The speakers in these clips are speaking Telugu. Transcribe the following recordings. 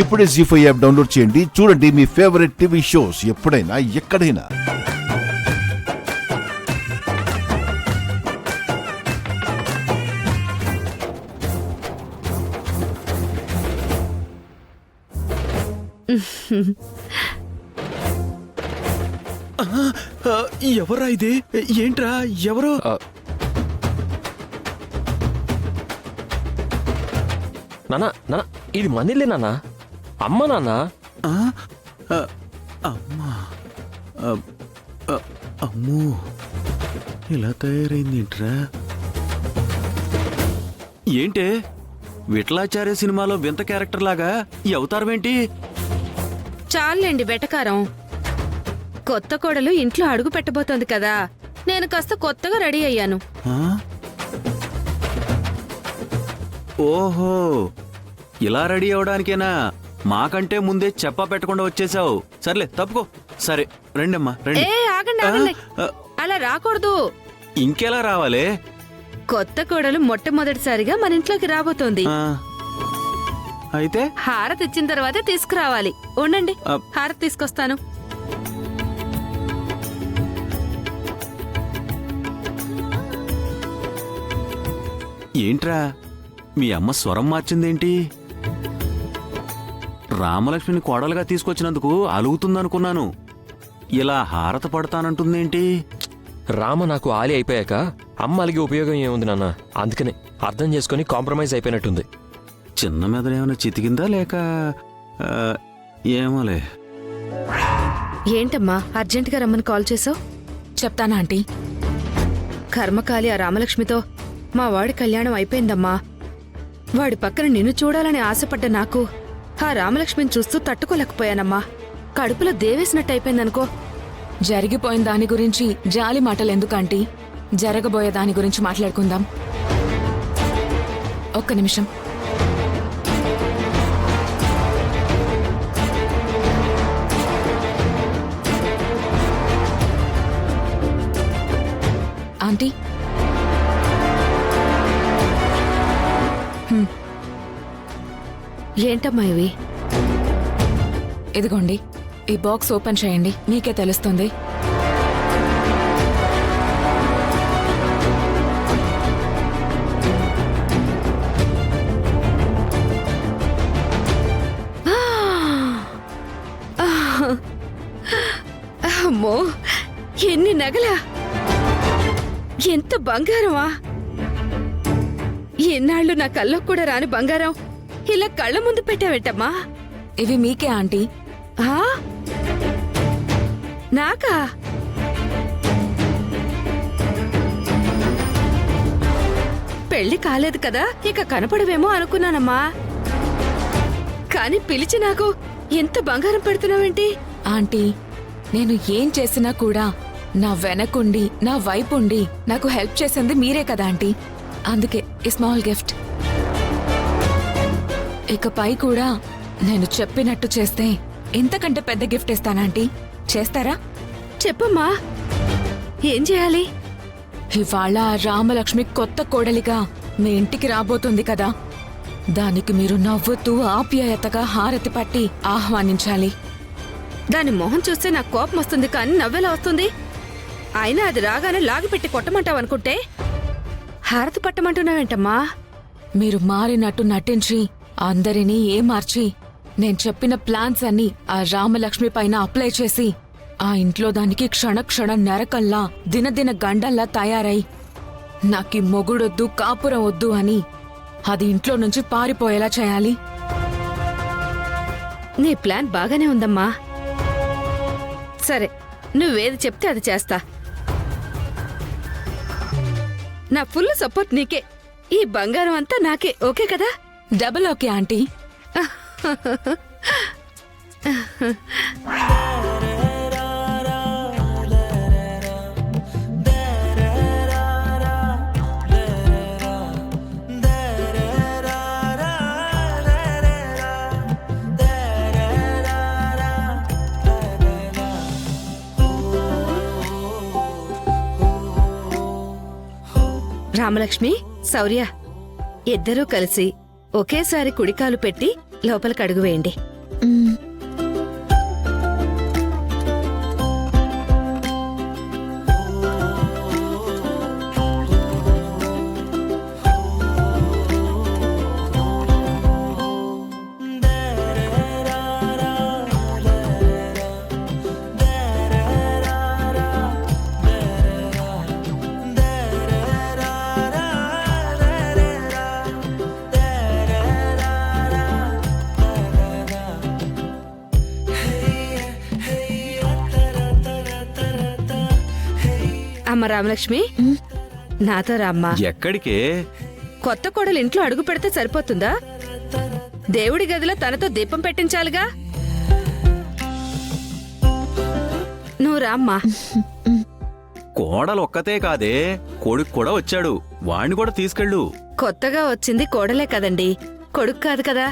ఇప్పుడే జీ5 యాప్ డౌన్లోడ్ చేయండి. చూడండి మీ ఫేవరెట్ టీవీ షోస్ ఎప్పుడైనా ఎక్కడైనా. ఎవరా ఇది? ఏంట్రా ఎవరు? నానా నానా ఇది మనీలే నానా. అమ్మ నాన్న. అమ్మా అమ్మో ఇలా తయారైందేంట్రా? ఏంటే విఠలాచార్య సినిమాలో వింత క్యారెక్టర్ లాగా ఈ అవతారం ఏంటి? చాలండి వెటకారం. కొత్త కోడలు ఇంట్లో అడుగు పెట్టబోతోంది కదా, నేను కాస్త కొత్తగా రెడీ అయ్యాను. ఓహో, ఇలా రెడీ అవడానికేనా? మాకంటే ముందే చెప్పా పెట్టకుండా వచ్చేసావు. సర్లే తప్పుకో. సరే రండమ్మా రండి. ఏ ఆగండి ఆగండి, అలా రాకూడదు. ఇంకెలా రావాలే? కొత్త కోడలు మొట్టమొదటిసారిగా మన ఇంట్లోకి రాబోతోంది. అయితే హారతి ఇచ్చిన తర్వాతే తీసుకురావాలి. ఉండండి, హారతి తీసుకొస్తాను. ఏంట్రా మీ అమ్మ స్వరం మార్చిందేంటి? రామలక్ష్మిని కోడలుగా తీసుకొచ్చినందుకు అలుగుతుందనుకున్నాను. ఇలా హారత పడతానంటుందేంటి? రామ నాకు ఆలి అయిపోయాక అమ్మ అలిగే ఉపయోగం ఏముంది నాన్న. అందుకనే అర్థం చేసుకుని కాంప్రమైజ్ అయిపోయినట్టుంది. చిన్న మెదడేమైనా చితికిందా లేక ఏమోలే. ఏంటమ్మా అర్జెంటుగా రమ్మని కాల్ చేసావు? చెప్తానా ఆంటీ? కర్మకాలి ఆ రామలక్ష్మితో మా వాడి కళ్యాణం అయిపోయిందమ్మా. వాడి పక్కన నిన్ను చూడాలని ఆశపడ్డ నాకు ఆ రామలక్ష్మిని చూస్తూ తట్టుకోలేకపోయానమ్మా. కడుపులో దేవేసినట్టయిపోయిందనుకో. జరిగిపోయిన దాని గురించి జాలి మాటలెందుకు ఆంటీ? జరగబోయే దాని గురించి మాట్లాడుకుందాం. ఒక్క నిమిషం. ఆంటీ, ఏంటమ్మా ఇవి? ఇదిగోండి, ఈ బాక్స్ ఓపెన్ చేయండి, మీకే తెలుస్తుంది. అమ్మో, ఎన్ని నగలా! ఎంత బంగారమా! ఎన్నాళ్ళు నా కళ్ళకు కూడా రాని బంగారం ఇలా కళ్ళ ముందు పెట్టావేంటమ్మా? ఇవి మీకే ఆంటీ. నాకా? పెళ్లి కాలేదు కదా, ఇక కనపడవేమో అనుకున్నానమ్మా. కాని పిలిచి నాకు ఎంత బంగారం పెడుతున్నావేంటి? ఆంటీ, నేను ఏం చేసినా కూడా నా వెనకుండి నా వైపుండి నాకు హెల్ప్ చేసింది మీరే కదా ఆంటీ. అందుకే ఈ స్మాల్ గిఫ్ట్. ఇకపై కూడా నేను చెప్పినట్టు చేస్తే ఇంతకంటే పెద్ద గిఫ్ట్ ఇస్తానంటీ. చేస్తారా? చెప్పమ్మా, ఏం చేయాలి? ఇవాళ రామలక్ష్మి కొత్త కోడలిగా మీ ఇంటికి రాబోతుంది కదా, దానికి మీరు నవ్వుతూ ఆప్యాయతగా హారతి పట్టి ఆహ్వానించాలి. దాని మొహం చూస్తే నాకు కోపం వస్తుంది, కానీ నవ్వెలా వస్తుంది? అయినా అది రాగానే లాగిపెట్టి కొట్టమంటావనుకుంటే హారతి పట్టమంటున్నావేంటమ్మా? మీరు మారినట్టు నటించి అందరినీ ఏమార్చి నేను చెప్పిన ప్లాన్స్ అన్ని ఆ రామలక్ష్మి పైన అప్లై చేసి ఆ ఇంట్లో దానికి క్షణ నరకల్లా దినదిన గండల్లా తయారై నాకి మొగుడొద్దు కాపురం వద్దు అని అది ఇంట్లో నుంచి పారిపోయేలా చేయాలి. నీ ప్లాన్ బాగానే ఉందమ్మా. సరే, నువ్వేది చెప్తే అది చేస్తా. నా ఫుల్ సపోర్ట్ నీకే. ఈ బంగారం అంతా నాకే. ఓకే కదా? Double okay aunty. Ramalakshmi, Shourya ఇద్దరూ కలిసి ఒకేసారి కుడికాలు పెట్టి లోపలికి అడుగు వేయండి. అమ్మ రామలక్ష్మి నాతో రామ్మా. ఎక్కడికే? కొత్త కోడలు ఇంట్లో అడుగు పెడితే సరిపోతుందా? దేవుడి గదిలో తనతో దీపం పెట్టించాలిగా. నువ్వు రామ్మా. కోడలు ఒక్కతే కాదే, కొడుకు కూడా వచ్చాడు. వాణ్ణి కూడా తీసుకెళ్ళు. కొత్తగా వచ్చింది కోడలే కదండి, కొడుకు కాదు కదా.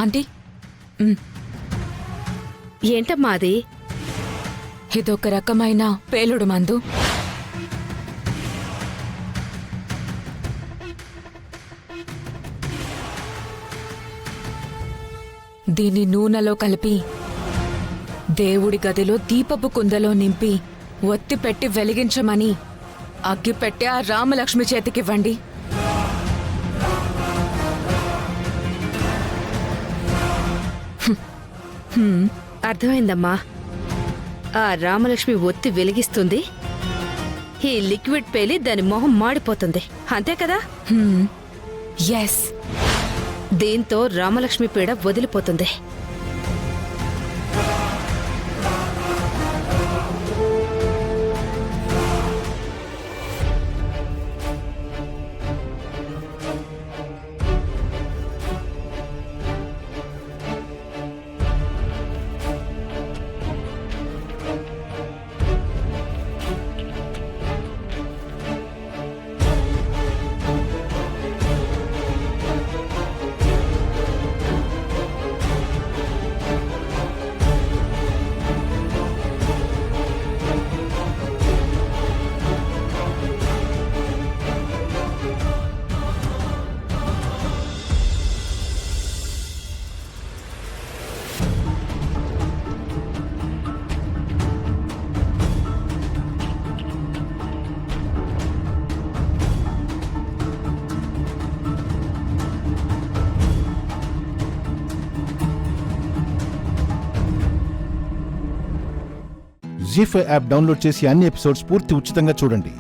ఆంటీ ఏంటమ్మా అది? ఇదొక రకమైన పేలుడు మందు. దీన్ని నూనెలో కలిపి దేవుడి గదిలో దీపపు కుందలో నింపి ఒత్తి పెట్టి వెలిగించమని అగ్గి పెట్టి ఆ రామలక్ష్మి చేతికివ్వండి. అర్థమైందమ్మా. ఆ రామలక్ష్మి ఒత్తి వెలిగిస్తుంది, ఈ లిక్విడ్ పేలి దాని మొహం మాడిపోతుంది, అంతే కదా? ఎస్. దీంతో రామలక్ష్మి పీడ వదిలిపోతుంది. జీ5 యాప్ డౌన్లోడ్ చేసి అన్ని ఎపిసోడ్స్ పూర్తి ఉచితంగా చూడండి.